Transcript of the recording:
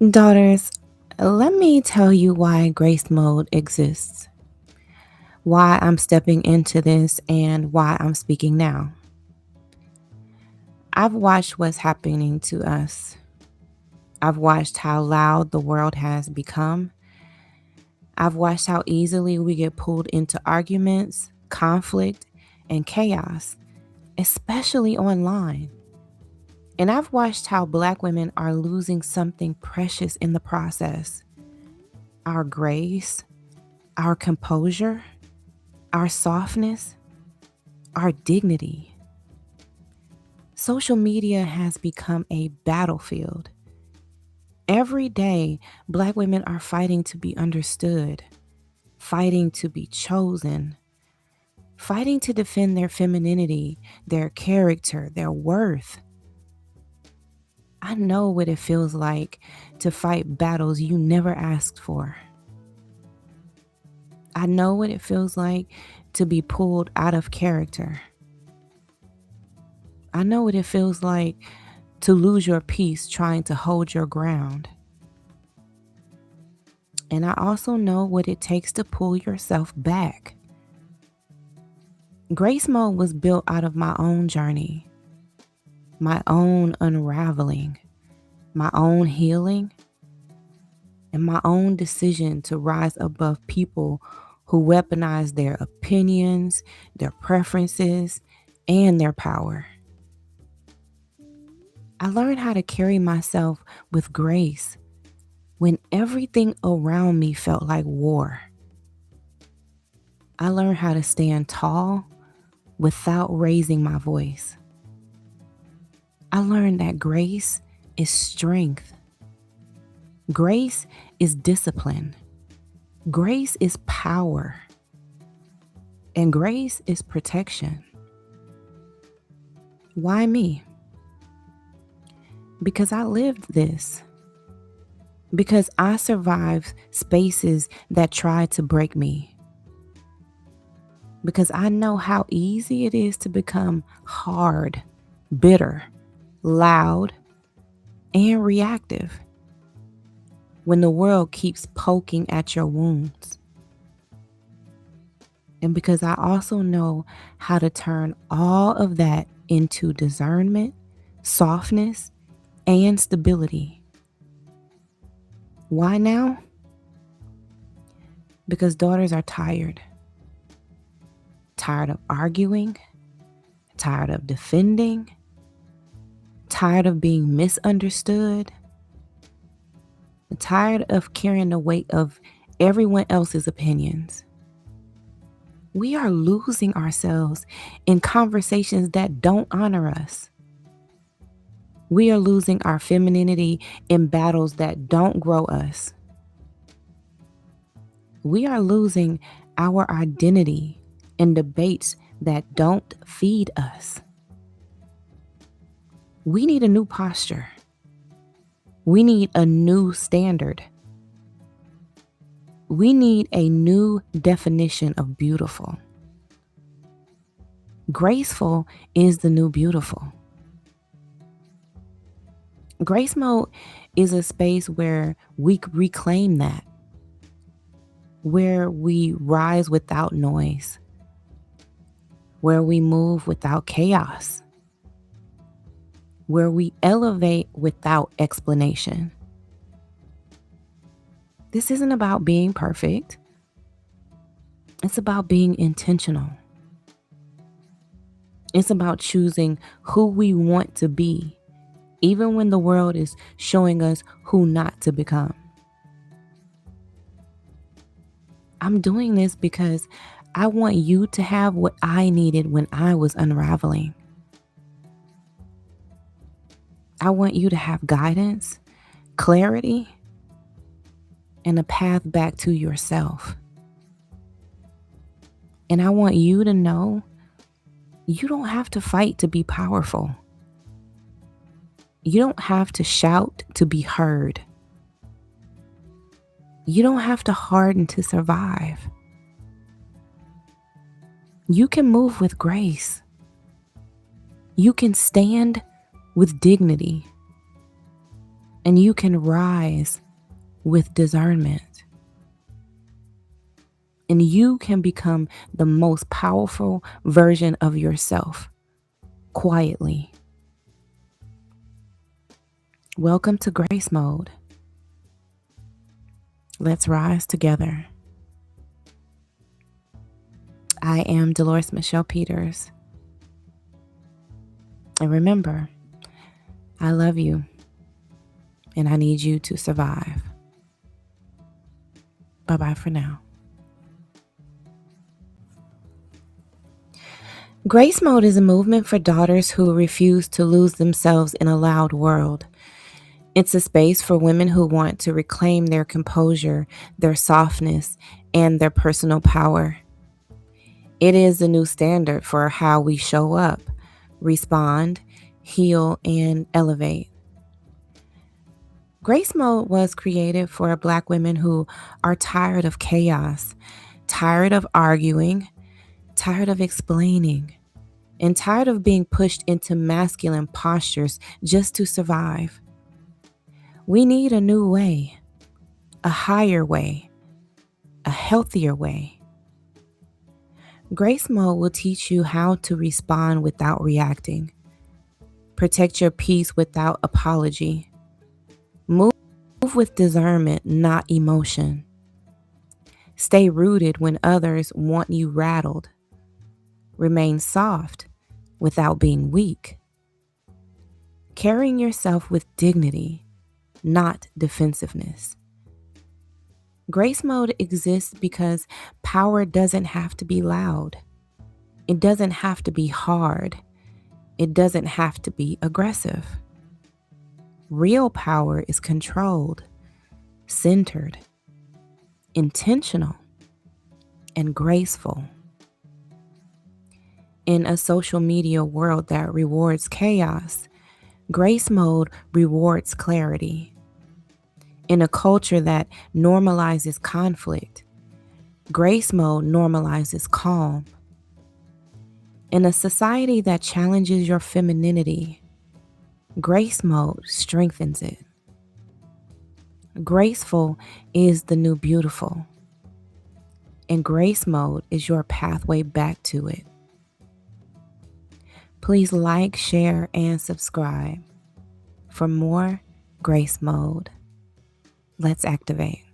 Daughters, let me tell you why grace mode exists, why I'm stepping into this, and why I'm speaking now. I've watched what's happening to us. I've watched how loud the world has become. I've watched how easily we get pulled into arguments, conflict, and chaos, especially online. And I've watched how Black women are losing something precious in the process: our grace, our composure, our softness, our dignity. Social media has become a battlefield. Every day, Black women are fighting to be understood, fighting to be chosen, fighting to defend their femininity, their character, their worth. I know what it feels like to fight battles you never asked for. I know what it feels like to be pulled out of character. I know what it feels like to lose your peace trying to hold your ground. And I also know what it takes to pull yourself back. Grace Mode was built out of my own journey, my own unraveling, my own healing, and my own decision to rise above people who weaponize their opinions, their preferences, and their power. I learned how to carry myself with grace when everything around me felt like war. I learned how to stand tall without raising my voice. I learned that grace is strength. Grace is discipline. Grace is power. And grace is protection. Why me? Because I lived this. Because I survived spaces that tried to break me. Because I know how easy it is to become hard, bitter, loud, and reactive when the world keeps poking at your wounds. And because I also know how to turn all of that into discernment, softness, and stability. Why now? Because daughters are tired. Tired of arguing, tired of defending, tired of being misunderstood, tired of carrying the weight of everyone else's opinions. We are losing ourselves in conversations that don't honor us. We are losing our femininity in battles that don't grow us. We are losing our identity in debates that don't feed us. We need a new posture. We need a new standard. We need a new definition of beautiful. Graceful is the new beautiful. Grace Mode is a space where we reclaim that, where we rise without noise, where we move without chaos, where we elevate without explanation. This isn't about being perfect. It's about being intentional. It's about choosing who we want to be, even when the world is showing us who not to become. I'm doing this because I want you to have what I needed when I was unraveling. I want you to have guidance, clarity, and a path back to yourself. And I want you to know you don't have to fight to be powerful. You don't have to shout to be heard. You don't have to harden to survive. You can move with grace. You can stand with dignity. and you can rise with discernment. And you can become the most powerful version of yourself quietly. Welcome to Grace Mode. Let's rise together. I am Dolores Michelle Peters. And remember, I love you and I need you to survive. Bye-bye for now. Grace Mode is a movement for daughters who refuse to lose themselves in a loud world. It's a space for women who want to reclaim their composure, their softness, and their personal power. It is the new standard for how we show up, respond, heal, and elevate. Grace Mode was created for Black women who are tired of chaos, tired of arguing, tired of explaining, and tired of being pushed into masculine postures just to survive. We need a new way, a higher way, a healthier way. Grace Mode will teach you how to respond without reacting, protect your peace without apology, move with discernment, not emotion, stay rooted when others want you rattled, remain soft without being weak, carrying yourself with dignity, not defensiveness. Grace Mode exists because power doesn't have to be loud. It doesn't have to be hard. It doesn't have to be aggressive. Real power is controlled, centered, intentional, and graceful. In a social media world that rewards chaos, Grace Mode rewards clarity. In a culture that normalizes conflict, Grace Mode normalizes calm. In a society that challenges your femininity, Grace Mode strengthens it. Graceful is the new beautiful, and Grace Mode is your pathway back to it. Please like, share, and subscribe for more Grace Mode. Let's activate.